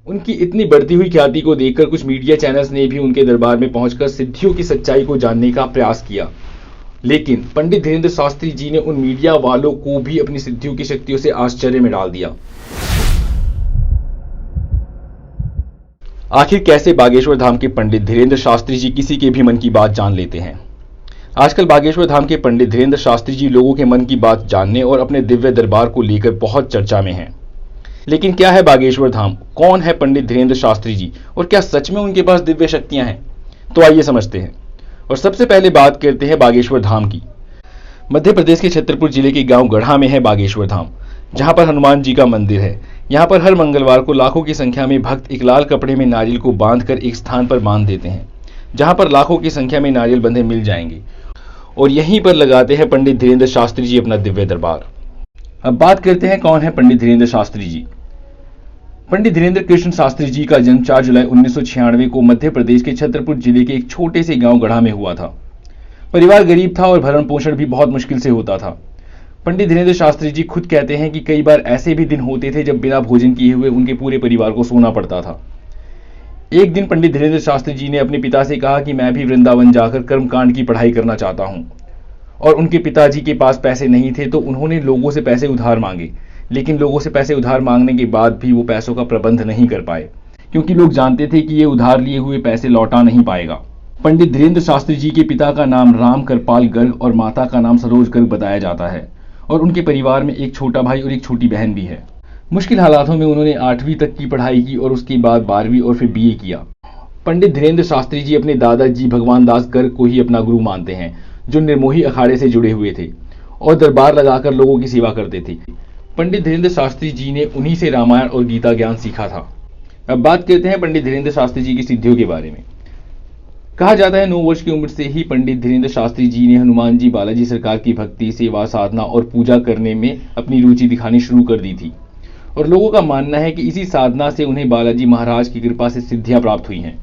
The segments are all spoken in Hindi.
उनकी इतनी बढ़ती हुई ख्याति को देखकर कुछ मीडिया चैनल्स ने भी उनके दरबार में पहुंचकर सिद्धियों की सच्चाई को जानने का प्रयास किया, लेकिन पंडित धीरेंद्र शास्त्री जी ने उन मीडिया वालों को भी अपनी सिद्धियों की शक्तियों से आश्चर्य में डाल दिया। आखिर कैसे बागेश्वर धाम के पंडित धीरेंद्र शास्त्री जी किसी के भी मन की बात जान लेते हैं? आजकल बागेश्वर धाम के पंडित धीरेंद्र शास्त्री जी लोगों के मन की बात जानने और अपने दिव्य दरबार को लेकर बहुत चर्चा में हैं। लेकिन क्या है बागेश्वर धाम, कौन है पंडित धीरेंद्र शास्त्री जी और क्या सच में उनके पास दिव्य शक्तियां हैं? तो आइए समझते हैं। और सबसे पहले बात करते हैं बागेश्वर धाम की। मध्य प्रदेश के छतरपुर जिले के गांव गढ़ा में है बागेश्वर धाम, जहां पर हनुमान जी का मंदिर है। यहां पर हर मंगलवार को लाखों की संख्या में भक्त एक लाल कपड़े में नारियल को बांधकर एक स्थान पर बांध देते हैं, जहां पर लाखों की संख्या में नारियल बंधे मिल जाएंगे और यहीं पर लगाते हैं पंडित धीरेंद्र शास्त्री जी अपना दिव्य दरबार। अब बात करते हैं कौन है पंडित धीरेंद्र शास्त्री जी। पंडित धीरेंद्र कृष्ण शास्त्री जी का जन्म 4 जुलाई 1996 को मध्य प्रदेश के छतरपुर जिले के एक छोटे से गांव गढ़ा में हुआ था। परिवार गरीब था और भरण पोषण भी बहुत मुश्किल से होता था। पंडित धीरेंद्र शास्त्री जी खुद कहते हैं कि कई बार ऐसे भी दिन होते थे जब बिना भोजन किए हुए उनके पूरे परिवार को सोना पड़ता था। एक दिन पंडित धीरेंद्र शास्त्री जी ने अपने पिता से कहा कि मैं भी वृंदावन जाकर कर्मकांड की पढ़ाई करना चाहता हूं, और उनके पिताजी के पास पैसे नहीं थे तो उन्होंने लोगों से पैसे उधार मांगे, लेकिन लोगों से पैसे उधार मांगने के बाद भी वो पैसों का प्रबंध नहीं कर पाए, क्योंकि लोग जानते थे कि ये उधार लिए हुए पैसे लौटा नहीं पाएगा। पंडित धीरेंद्र शास्त्री जी के पिता का नाम राम कृपाल गर्ग और माता का नाम सरोज गर्ग बताया जाता है, और उनके परिवार में एक छोटा भाई और एक छोटी बहन भी है। मुश्किल हालातों में उन्होंने 8वीं तक की पढ़ाई की और उसके बाद 12वीं और फिर BA किया। पंडित धीरेंद्र शास्त्री जी अपने दादाजी भगवान दास गर्ग को ही अपना गुरु मानते हैं, जो निर्मोही अखाड़े से जुड़े हुए थे और दरबार लगाकर लोगों की सेवा करते थे। पंडित धीरेंद्र शास्त्री जी ने उन्हीं से रामायण और गीता ज्ञान सीखा था। अब बात करते हैं पंडित धीरेंद्र शास्त्री जी की सिद्धियों के बारे में। कहा जाता है 9 वर्ष की उम्र से ही पंडित धीरेंद्र शास्त्री जी ने हनुमान जी बालाजी सरकार की भक्ति, सेवा, साधना और पूजा करने में अपनी रुचि दिखानी शुरू कर दी थी, और लोगों का मानना है कि इसी साधना से उन्हें बालाजी महाराज की कृपा से सिद्धियां प्राप्त हुई हैं,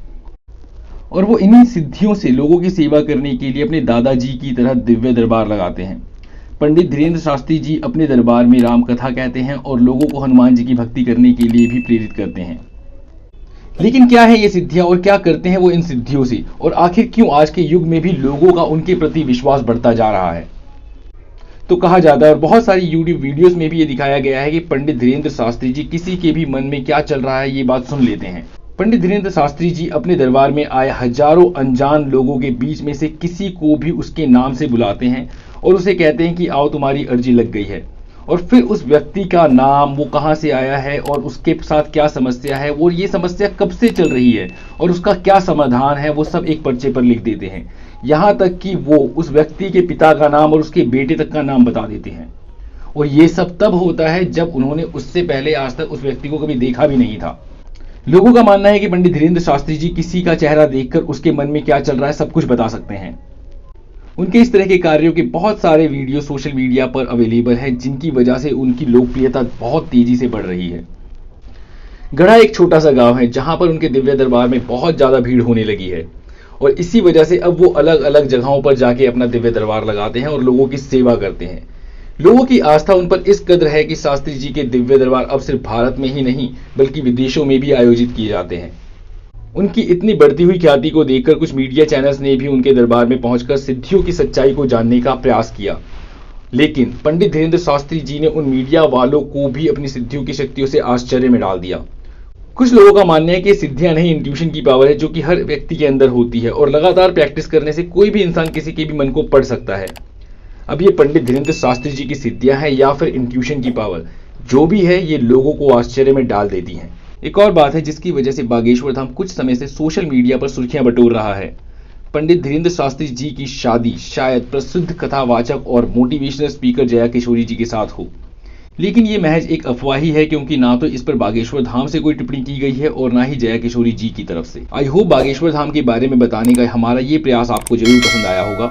और वो इन्हीं सिद्धियों से लोगों की सेवा करने के लिए अपने दादाजी की तरह दिव्य दरबार लगाते हैं। पंडित धीरेंद्र शास्त्री जी अपने दरबार में राम कथा कहते हैं और लोगों को हनुमान जी की भक्ति करने के लिए भी प्रेरित करते हैं। लेकिन क्या है ये सिद्धियां और क्या करते हैं वो इन सिद्धियों से, और आखिर क्यों आज के युग में भी लोगों का उनके प्रति विश्वास बढ़ता जा रहा है? तो कहा जाता है और बहुत सारी यूट्यूब वीडियोस में भी ये दिखाया गया है कि पंडित धीरेंद्र शास्त्री जी किसी के भी मन में क्या चल रहा है ये बात सुन लेते हैं। पंडित धीरेंद्र शास्त्री जी अपने दरबार में आए हजारों अनजान लोगों के बीच में से किसी को भी उसके नाम से बुलाते हैं और उसे कहते हैं कि आओ तुम्हारी अर्जी लग गई है, और फिर उस व्यक्ति का नाम, वो कहां से आया है और उसके साथ क्या समस्या है, वो ये समस्या कब से चल रही है और उसका क्या समाधान है, वो सब एक पर्चे पर लिख देते हैं। यहां तक कि वो उस व्यक्ति के पिता का नाम और उसके बेटे तक का नाम बता देते हैं, और ये सब तब होता है जब उन्होंने उससे पहले आज तक उस व्यक्ति को कभी देखा भी नहीं था। लोगों का मानना है कि पंडित धीरेंद्र शास्त्री जी किसी का चेहरा देखकर उसके मन में क्या चल रहा है सब कुछ बता सकते हैं। उनके इस तरह के कार्यों के बहुत सारे वीडियो सोशल मीडिया पर अवेलेबल है, जिनकी वजह से उनकी लोकप्रियता बहुत तेजी से बढ़ रही है। गढ़ा एक छोटा सा गांव है जहां पर उनके दिव्य दरबार में बहुत ज्यादा भीड़ होने लगी है, और इसी वजह से अब वो अलग अलग जगहों पर जाके अपना दिव्य दरबार लगाते हैं और लोगों की सेवा करते हैं। लोगों की आस्था उन पर इस कदर है कि शास्त्री जी के दिव्य दरबार अब सिर्फ भारत में ही नहीं बल्कि विदेशों में भी आयोजित किए जाते हैं। उनकी इतनी बढ़ती हुई ख्याति को देखकर कुछ मीडिया चैनल्स ने भी उनके दरबार में पहुंचकर सिद्धियों की सच्चाई को जानने का प्रयास किया, लेकिन पंडित धीरेंद्र शास्त्री जी ने उन मीडिया वालों को भी अपनी सिद्धियों की शक्तियों से आश्चर्य में डाल दिया। कुछ लोगों का मानना है कि सिद्धियां नहीं, इंट्यूशन की पावर है जो कि हर व्यक्ति के अंदर होती है, और लगातार प्रैक्टिस करने से कोई भी इंसान किसी के भी मन को पढ़ सकता है। अब ये पंडित धीरेंद्र शास्त्री जी की सिद्धियां हैं या फिर इंट्यूशन की पावर, जो भी है ये लोगों को आश्चर्य में डाल देती हैं। एक और बात है जिसकी वजह से बागेश्वर धाम कुछ समय से सोशल मीडिया पर सुर्खियां बटोर रहा है। पंडित धीरेंद्र शास्त्री जी की शादी शायद प्रसिद्ध कथावाचक और मोटिवेशनल स्पीकर जया किशोरी जी के साथ हो, लेकिन ये महज एक अफवाह ही है, क्योंकि ना तो इस पर बागेश्वर धाम से कोई टिप्पणी की गई है और ना ही जया किशोरी जी की तरफ से। आई होप बागेश्वर धाम के बारे में बताने का हमारा ये प्रयास आपको जरूर पसंद आया होगा।